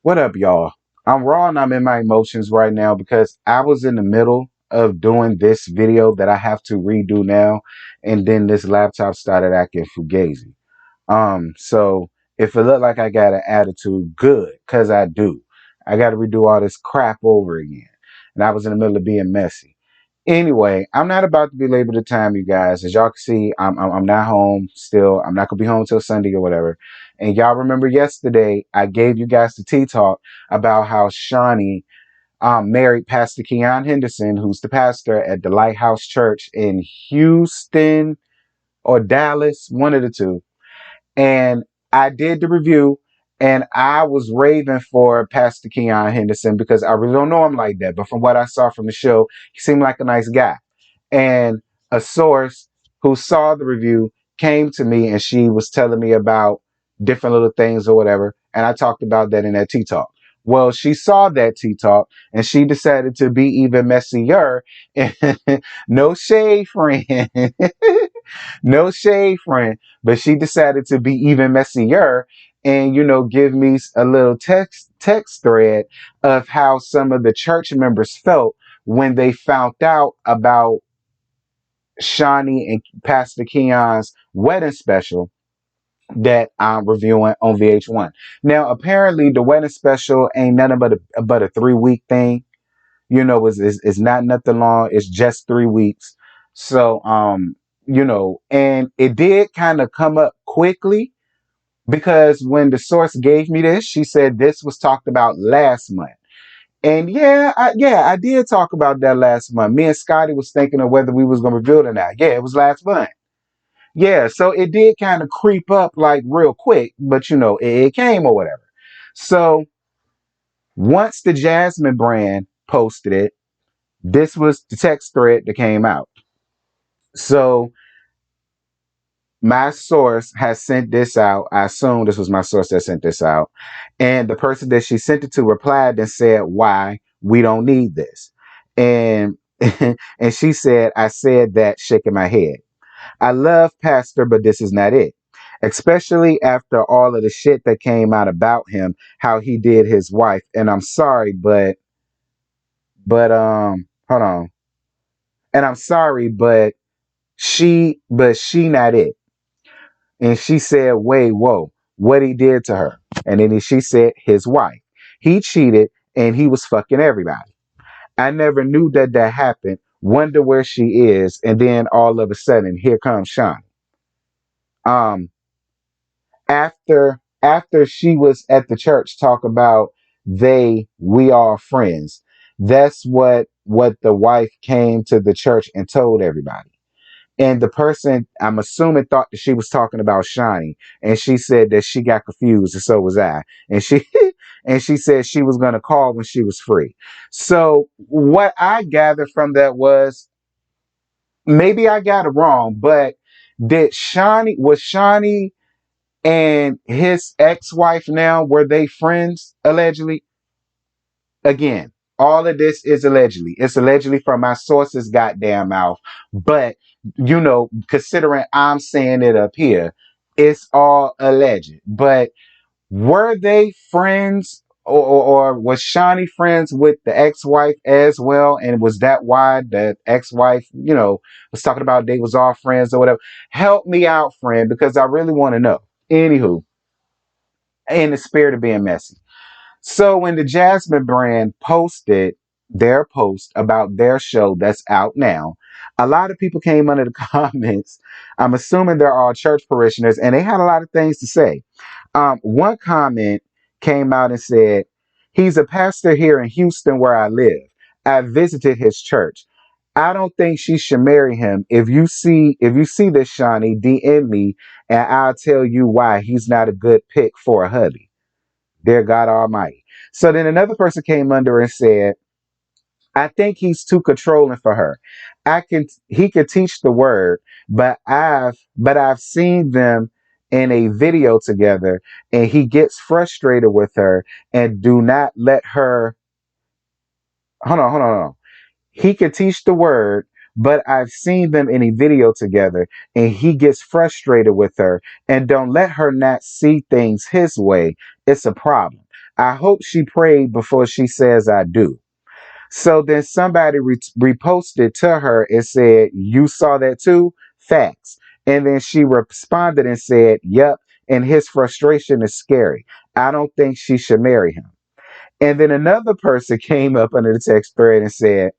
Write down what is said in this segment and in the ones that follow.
What up, y'all? I'm raw and I'm in my emotions right now because I was in the middle of doing this video that I have to redo now, and then this laptop started acting fugazi. So if it looked like I got an attitude, good, cause I do. I got to redo all this crap over again, and I was in the middle of being messy. Anyway, I'm not about to belabor the time, you guys. As y'all can see, I'm not home still. I'm not gonna be home till Sunday or whatever. And y'all remember yesterday, I gave you guys the tea talk about how Shaunie married Pastor Keon Henderson, who's the pastor at the Lighthouse Church in Houston or Dallas, one of the two. And I did the review, and I was raving for Pastor Keon Henderson because I really don't know him like that. But from what I saw from the show, he seemed like a nice guy. And a source who saw the review came to me, and she was telling me about different little things or whatever. And I talked about that in that tea talk. Well, she saw that tea talk and she decided to be even messier. No shade, friend. No shade, friend, but she decided to be even messier and give me a little text thread of how some of the church members felt when they found out about Shaunie and Pastor Keon's wedding special that I'm reviewing on VH1. Now, apparently, the wedding special ain't nothing but a 3-week thing. It's not nothing long. It's just 3 weeks. So, and it did kind of come up quickly because when the source gave me this, she said this was talked about last month. And I did talk about that last month. Me and Scotty was thinking of whether we was gonna reveal it or not. Yeah, it was last month. Yeah, so it did kind of creep up like real quick, but it came or whatever. So once the Jasmine brand posted it, this was the text thread that came out. So my source has sent this out. I assume this was my source that sent this out. And the person that she sent it to replied and said, "Why? We don't need this." And and she said, "I said that shaking my head. I love Pastor, but this is not it. Especially after all of the shit that came out about him, how he did his wife. And I'm sorry, but hold on. And I'm sorry, but she not it." And she said, "Wait, whoa, what he did to her?" And then she said, "His wife. He cheated and he was fucking everybody. I never knew that happened. Wonder where she is." And then all of a sudden, here comes Sean. Um, after she was at the church talk about we are friends. That's what the wife came to the church and told everybody. And the person, I'm assuming, thought that she was talking about Shaunie, and she said that she got confused, and so was I. And she and she said she was going to call when she was free. So what I gathered from that was, maybe I got it wrong, but was Shaunie and his ex-wife, now, were they friends allegedly? Again, all of this is allegedly. It's allegedly from my sources' goddamn mouth. But considering I'm saying it up here, it's all alleged. But were they friends, or was Shaunie friends with the ex-wife as well? And was that why the ex-wife, was talking about they was all friends or whatever? Help me out, friend, because I really want to know. Anywho, in the spirit of being messy. So when the Jasmine brand posted their post about their show that's out now, a lot of people came under the comments. I'm assuming they're all church parishioners, and they had a lot of things to say. One comment came out and said, "He's a pastor here in Houston where I live. I visited his church. I don't think she should marry him. If you see this, Shaunie, DM me and I'll tell you why he's not a good pick for a hubby. Dear God Almighty." So then another person came under and said, "I think he's too controlling for her. He could teach the word, but I've seen them in a video together and he gets frustrated with her and do not let her hold on. He could teach the word, but I've seen them in a video together and he gets frustrated with her and don't let her not see things his way. It's a problem. I hope she prayed before she says I do. So then somebody reposted to her and said, "You saw that too? Facts." And then she responded and said, "Yep. And his frustration is scary. I don't think she should marry him." And then another person came up under the text thread and said,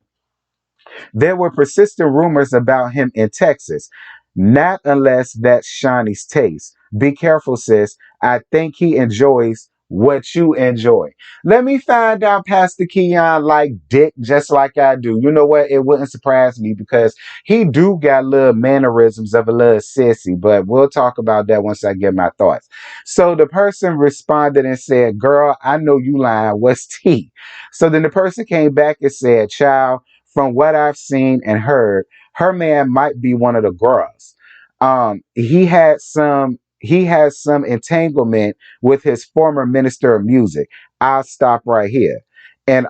"There were persistent rumors about him in Texas. Not unless that's Shaunie's taste. Be careful, sis. I think he enjoys what you enjoy." Let me find out Pastor Keon like dick just like I do. You know what? It wouldn't surprise me because he do got little mannerisms of a little sissy, but we'll talk about that once I get my thoughts. So the person responded and said, "Girl, I know you lying. What's tea?" So then the person came back and said, "Child, from what I've seen and heard, her man might be one of the girls. He has some entanglement with his former minister of music." I'll stop right here. And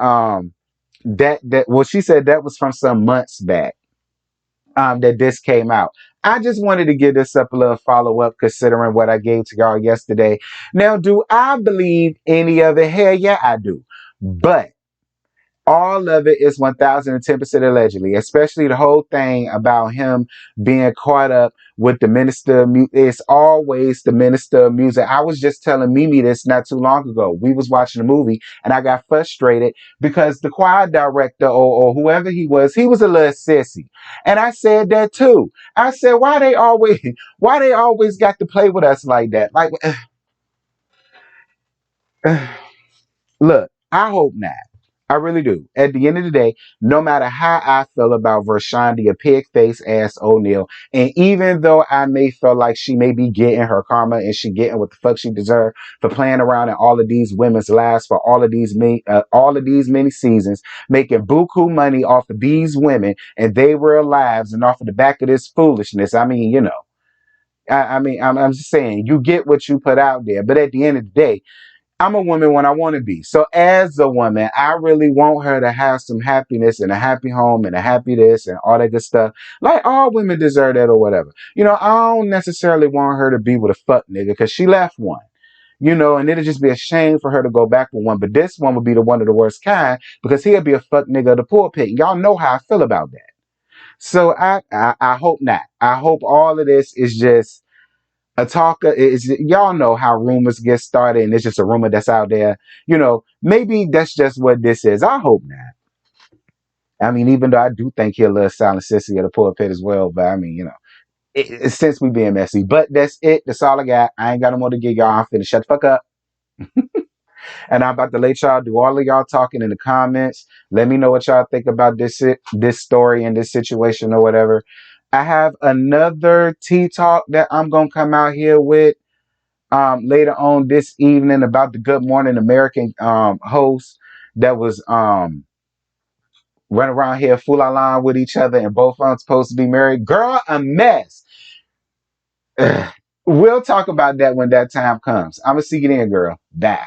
that well, she said that was from some months back. That this came out. I just wanted to give this up a little follow up considering what I gave to y'all yesterday. Now, do I believe any of it? Hell yeah, I do. But all of it is 1010% allegedly, especially the whole thing about him being caught up with the minister of music. It's always the minister of music. I was just telling Mimi this not too long ago. We was watching a movie and I got frustrated because the choir director or whoever he was a little sissy. And I said that too. I said, why they always got to play with us like that? Like, look, I hope not. I really do. At the end of the day, no matter how I feel about Vershandi, a pig face ass O'Neal, and even though I may feel like she may be getting her karma and she getting what the fuck she deserved for playing around in all of these women's lives for all of these many seasons, making buku money off of these women and they real lives and off of the back of this foolishness. I mean, you know, I'm just saying, you get what you put out there, but at the end of the day, I'm a woman when I want to be. So as a woman, I really want her to have some happiness and a happy home and a happy this and all that good stuff. Like all women deserve that or whatever. You know, I don't necessarily want her to be with a fuck nigga because she left one. You know, and it'd just be a shame for her to go back with one. But this one would be the one of the worst kind because he'll be a fuck nigga of the pulpit. Y'all know how I feel about that. So I hope not. I hope all of this is just a talker is y'all know how rumors get started and it's just a rumor that's out there. You know, maybe that's just what this is. I hope not. I mean, even though I do think he'll little silent sissy of the pulpit as well, but I mean, you know, it's since we being messy. But that's it. That's all I got. I ain't got no more to give y'all. I'm finna shut the fuck up. And I'm about to let y'all do all of y'all talking in the comments. Let me know what y'all think about this story and this situation or whatever. I have another tea talk that I'm gonna come out here with later on this evening about the Good Morning American host that was running around here full line with each other and both of them supposed to be married. Girl, a mess. Ugh. We'll talk about that when that time comes. I'm gonna see you then, girl. Bye.